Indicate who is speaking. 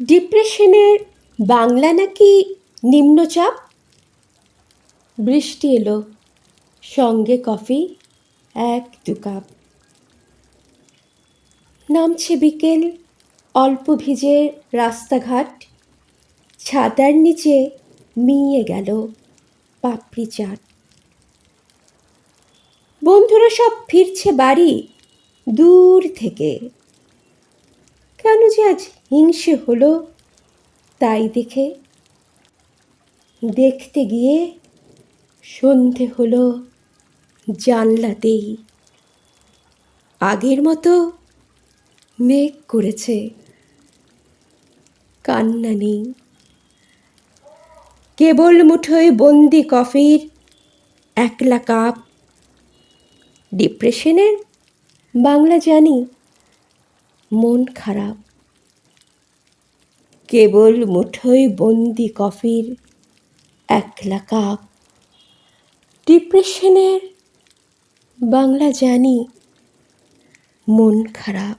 Speaker 1: ডিপ্রেশনের বাংলা নাকি নিম্নচাপ। বৃষ্টি এলো, সঙ্গে কফি 1-2 কাপ। নামছে বিকেল, অল্প ভিজে রাস্তাঘাট, ছাতার নিচে মিয়ে গেল পাপড়ি চাট। বন্ধুরা সব ফিরছে বাড়ি দূর থেকে, কেন যে আজ হিংসে হলো তাই দেখে। দেখতে গিয়ে সন্ধে হলো জানলাতেই, আগের মতো মেঘ করেছে, কান্না নেই। কেবল মুঠোয় বন্দি কফির একলা কাপ। ডিপ্রেশনের বাংলা জানি, মন খারাপ। কেবল মুঠোয় বন্দি কফির একলা কাপ। ডিপ্রেশনের বাংলা জানি, মন খারাপ।